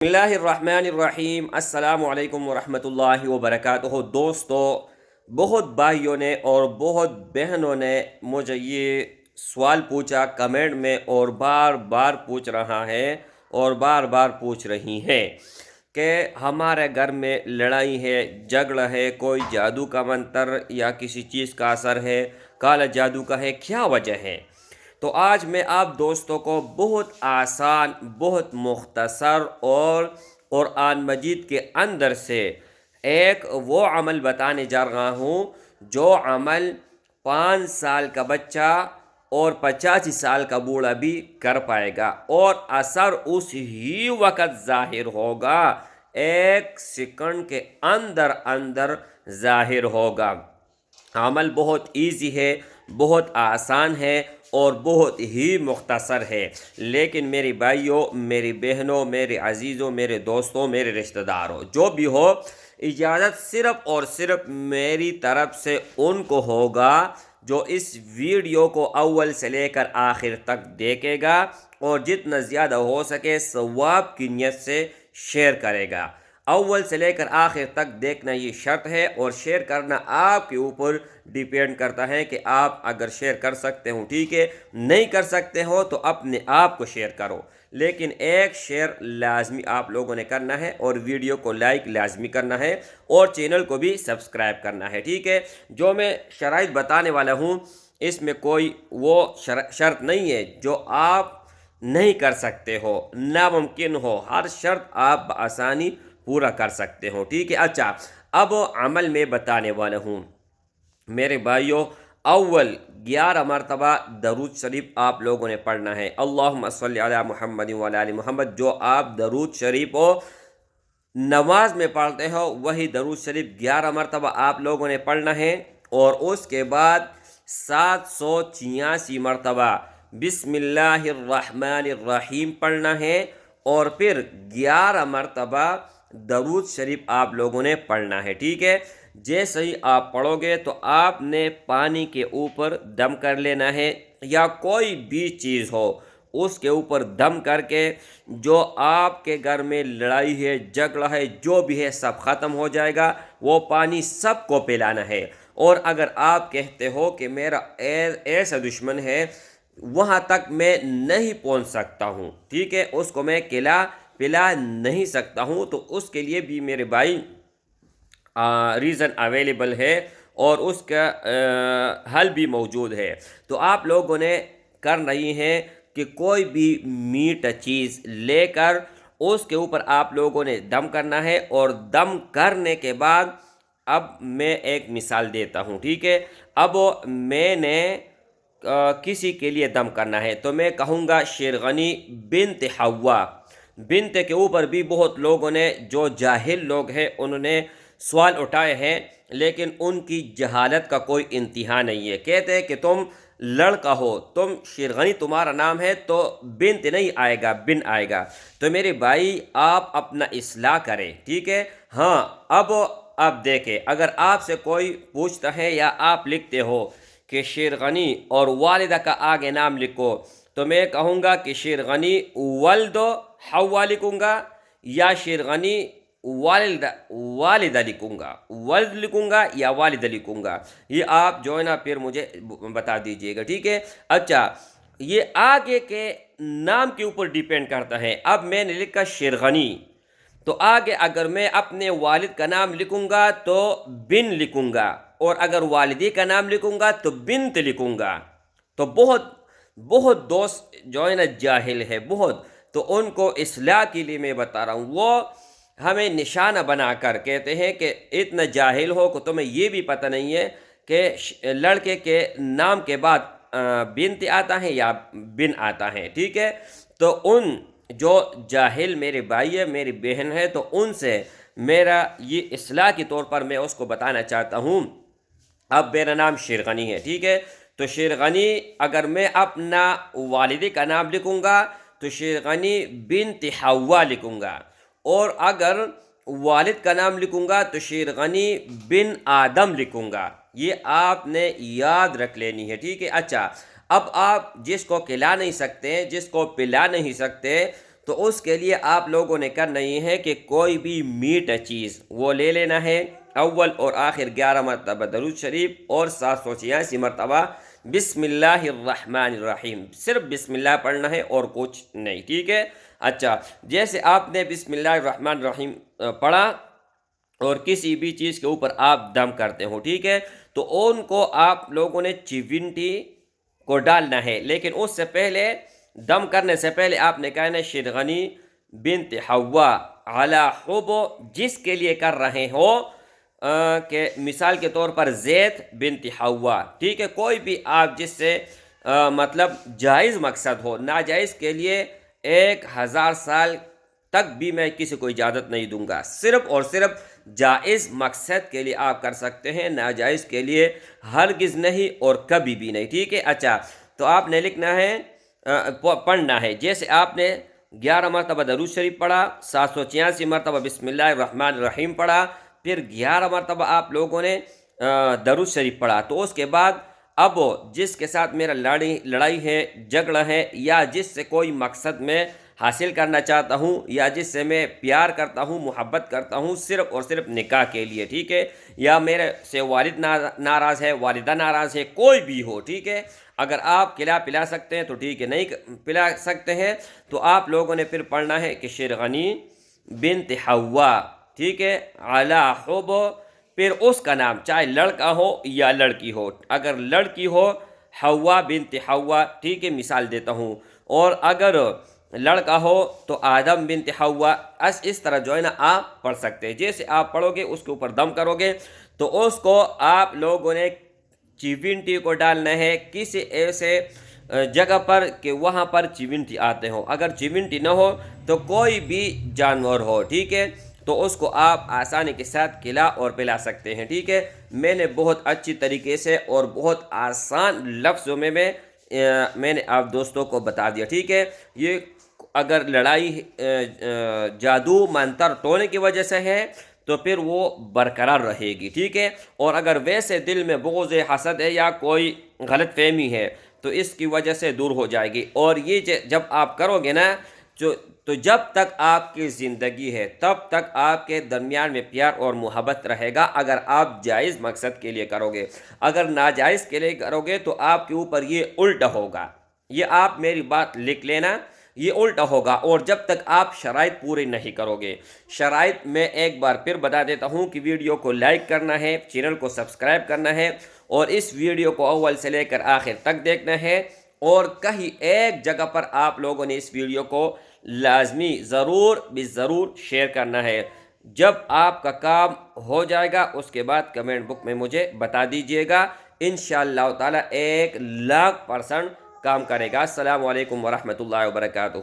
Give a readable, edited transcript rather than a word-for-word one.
بسم اللہ الرحمن الرحیم۔ السلام علیکم ورحمۃ اللہ وبرکاتہ۔ دوستو، بہت بھائیوں نے اور بہت بہنوں نے مجھے یہ سوال پوچھا کمنٹ میں، اور بار بار پوچھ رہا ہے اور بار بار پوچھ رہی ہیں کہ ہمارے گھر میں لڑائی ہے، جھگڑا ہے، کوئی جادو کا منتر یا کسی چیز کا اثر ہے، کالا جادو کا ہے، کیا وجہ ہے؟ تو آج میں آپ دوستوں کو بہت آسان، بہت مختصر اور قرآن مجید کے اندر سے ایک وہ عمل بتانے جا رہا ہوں جو عمل 5 سال کا بچہ اور 85 سال کا بوڑھا بھی کر پائے گا، اور اثر اس ہی وقت ظاہر ہوگا، 1 سیکنڈ کے اندر اندر ظاہر ہوگا۔ عمل بہت ایزی ہے، بہت آسان ہے اور بہت ہی مختصر ہے، لیکن میری بھائیوں، میری بہنوں، میرے عزیزوں، میرے دوستوں، میرے رشتہ داروں، جو بھی ہو، اجازت صرف اور صرف میری طرف سے ان کو ہوگا جو اس ویڈیو کو اول سے لے کر آخر تک دیکھے گا اور جتنا زیادہ ہو سکے ثواب کی نیت سے شیئر کرے گا۔ اول سے لے کر آخر تک دیکھنا یہ شرط ہے، اور شیئر کرنا آپ کے اوپر ڈیپینڈ کرتا ہے کہ آپ اگر شیئر کر سکتے ہو ٹھیک ہے، نہیں کر سکتے ہو تو اپنے آپ کو شیئر کرو، لیکن ایک شیئر لازمی آپ لوگوں نے کرنا ہے، اور ویڈیو کو لائک لازمی کرنا ہے، اور چینل کو بھی سبسکرائب کرنا ہے، ٹھیک ہے۔ جو میں شرائط بتانے والا ہوں اس میں کوئی وہ شرط نہیں ہے جو آپ نہیں کر سکتے ہو، ناممکن ہو، ہر شرط آپ بآسانی پورا کر سکتے ہو، ٹھیک ہے۔ اچھا، اب عمل میں بتانے والا ہوں میرے بھائیوں۔ اول 11 مرتبہ درود شریف آپ لوگوں نے پڑھنا ہے، اللہم صلی علی محمد وعلی آل محمد۔ جو آپ درود شریف ہو نماز میں پڑھتے ہو وہی درود شریف 11 مرتبہ آپ لوگوں نے پڑھنا ہے، اور اس کے بعد 786 مرتبہ بسم اللہ الرحمن الرحیم پڑھنا ہے، اور پھر 11 مرتبہ درود شریف آپ لوگوں نے پڑھنا ہے، ٹھیک ہے۔ جیسے ہی آپ پڑھو گے تو آپ نے پانی کے اوپر دم کر لینا ہے، یا کوئی بھی چیز ہو اس کے اوپر دم کر کے جو آپ کے گھر میں لڑائی ہے، جھگڑا ہے، جو بھی ہے سب ختم ہو جائے گا، وہ پانی سب کو پلانا ہے۔ اور اگر آپ کہتے ہو کہ میرا ایسا دشمن ہے وہاں تک میں نہیں پہنچ سکتا ہوں، ٹھیک ہے، اس کو میں پلا نہیں سکتا ہوں، تو اس کے لیے بھی میرے بھائی ریزن اویلیبل ہے، اور اس کا حل بھی موجود ہے۔ تو آپ لوگوں نے کرنا یہ ہے کہ کوئی بھی میٹھا چیز لے کر اس کے اوپر آپ لوگوں نے دم کرنا ہے، اور دم کرنے کے بعد اب میں ایک مثال دیتا ہوں، ٹھیک ہے۔ اب میں نے کسی کے لیے دم کرنا ہے تو میں کہوں گا شیرغنی بنت حوا۔ بنت کے اوپر بھی بہت لوگوں نے، جو جاہل لوگ ہیں، انہوں نے سوال اٹھائے ہیں، لیکن ان کی جہالت کا کوئی انتہا نہیں ہے۔ کہتے ہیں کہ تم لڑکا ہو، تم شیرغنی تمہارا نام ہے تو بنت نہیں آئے گا، بن آئے گا۔ تو میرے بھائی آپ اپنا اصلاح کریں، ٹھیک ہے۔ ہاں، اب دیکھیں، اگر آپ سے کوئی پوچھتا ہے یا آپ لکھتے ہو کہ شیرغنی اور والدہ کا آگے نام لکھو، تو میں کہوں گا کہ شیرغنی ولد حوا لکھوں گا، یا شیرغنی والدہ لکھوں گا، ولد لکھوں گا یا والدہ لکھوں گا، یہ آپ جو ہے نا پھر مجھے بتا دیجئے گا، ٹھیک ہے۔ اچھا، یہ آگے کے نام کے اوپر ڈیپینڈ کرتا ہے۔ اب میں نے لکھا شیرغنی، تو آگے اگر میں اپنے والد کا نام لکھوں گا تو بن لکھوں گا، اور اگر والدی کا نام لکھوں گا تو بنت لکھوں گا۔ تو بہت دوست جو ہے نا جاہل ہے بہت، تو ان کو اصلاح کے لیے میں بتا رہا ہوں۔ وہ ہمیں نشانہ بنا کر کہتے ہیں کہ اتنا جاہل ہو کہ تمہیں یہ بھی پتہ نہیں ہے کہ لڑکے کے نام کے بعد بنت آتا ہے یا بن آتا ہے، ٹھیک ہے۔ تو ان جو جاہل میرے بھائی ہے، میری بہن ہے، تو ان سے میرا یہ اصلاح کے طور پر میں اس کو بتانا چاہتا ہوں۔ اب میرا نام شیرغنی ہے، ٹھیک ہے، تو شیرغنی اگر میں اپنا والدی کا نام لکھوں گا تو شیرغنی بنت حوا لکھوں گا، اور اگر والد کا نام لکھوں گا تو شیرغنی بن آدم لکھوں گا۔ یہ آپ نے یاد رکھ لینی ہے، ٹھیک ہے۔ اچھا، اب آپ جس کو کھلا نہیں سکتے، جس کو پلا نہیں سکتے، تو اس کے لیے آپ لوگوں نے کرنا یہ ہے کہ کوئی بھی میٹھا چیز وہ لے لینا ہے، اول اور آخر 11 مرتبہ درود شریف اور 786 مرتبہ بسم اللہ الرحمن الرحیم، صرف بسم اللہ پڑھنا ہے اور کچھ نہیں، ٹھیک ہے۔ اچھا، جیسے آپ نے بسم اللہ الرحمن الرحیم پڑھا اور کسی بھی چیز کے اوپر آپ دم کرتے ہو، ٹھیک ہے، تو ان کو آپ لوگوں نے چیونٹی کو ڈالنا ہے، لیکن اس سے پہلے دم کرنے سے پہلے آپ نے کہنا ہے شرغنی بنت حوا علی حب، جس کے لیے کر رہے ہو کہ مثال کے طور پر زید بنت حوا، ٹھیک ہے، کوئی بھی آپ جس سے مطلب جائز مقصد ہو، ناجائز کے لیے 1000 سال تک بھی میں کسی کو اجازت نہیں دوں گا، صرف اور صرف جائز مقصد کے لیے آپ کر سکتے ہیں، ناجائز کے لیے ہرگز نہیں اور کبھی بھی نہیں، ٹھیک ہے۔ اچھا، تو آپ نے لکھنا ہے پڑھنا ہے، جیسے آپ نے 11 مرتبہ درود شریف پڑھا، 786 مرتبہ بسم اللہ الرحمن الرحیم پڑھا، پھر 11 مرتبہ آپ لوگوں نے درود شریف پڑھا، تو اس کے بعد اب جس کے ساتھ میرا لڑائی ہے، جھگڑا ہے، یا جس سے کوئی مقصد میں حاصل کرنا چاہتا ہوں، یا جس سے میں پیار کرتا ہوں، محبت کرتا ہوں، صرف اور صرف نکاح کے لیے، ٹھیک ہے، یا میرے سے والد ناراض ہے، والدہ ناراض ہے، کوئی بھی ہو، ٹھیک ہے، اگر آپ پلا سکتے ہیں تو ٹھیک ہے، نہیں پلا سکتے ہیں تو آپ لوگوں نے پھر پڑھنا ہے کہ شرغنی بنت حوا، ٹھیک ہے، علی حب، پھر اس کا نام چاہے لڑکا ہو یا لڑکی ہو، اگر لڑکی ہو حوا بنت حوا، ٹھیک ہے، مثال دیتا ہوں، اور اگر لڑکا ہو تو آدم بنت حوا، اس طرح جو ہے نا آپ پڑھ سکتے ہیں، جیسے آپ پڑھو گے اس کے اوپر دم کرو گے تو اس کو آپ لوگوں نے چیونٹی کو ڈالنا ہے کسی ایسے جگہ پر کہ وہاں پر چیونٹی آتے ہوں، اگر چیونٹی نہ ہو تو کوئی بھی جانور ہو، ٹھیک ہے، تو اس کو آپ آسانی کے ساتھ کھلا اور پلا سکتے ہیں، ٹھیک ہے۔ میں نے بہت اچھی طریقے سے اور بہت آسان لفظوں میں میں نے آپ دوستوں کو بتا دیا، ٹھیک ہے۔ یہ اگر لڑائی جادو منتر ٹونے کی وجہ سے ہے تو پھر وہ برقرار رہے گی، ٹھیک ہے، اور اگر ویسے دل میں بغض حسد ہے یا کوئی غلط فہمی ہے تو اس کی وجہ سے دور ہو جائے گی، اور یہ جب آپ کرو گے نا تو جب تک آپ کی زندگی ہے تب تک آپ کے درمیان میں پیار اور محبت رہے گا، اگر آپ جائز مقصد کے لیے کرو گے، اگر ناجائز کے لیے کرو گے تو آپ کے اوپر یہ الٹا ہوگا، یہ آپ میری بات لکھ لینا، یہ الٹا ہوگا، اور جب تک آپ شرائط پورے نہیں کرو گے۔ شرائط میں ایک بار پھر بتا دیتا ہوں کہ ویڈیو کو لائک کرنا ہے، چینل کو سبسکرائب کرنا ہے، اور اس ویڈیو کو اول سے لے کر آخر تک دیکھنا ہے، اور کہیں ایک جگہ پر آپ لوگوں نے اس ویڈیو کو لازمی ضرور شیئر کرنا ہے۔ جب آپ کا کام ہو جائے گا اس کے بعد کمنٹ بک میں مجھے بتا دیجئے گا، انشاءاللہ تعالی 1,00,000% کام کرے گا۔ السلام علیکم ورحمۃ اللہ وبرکاتہ۔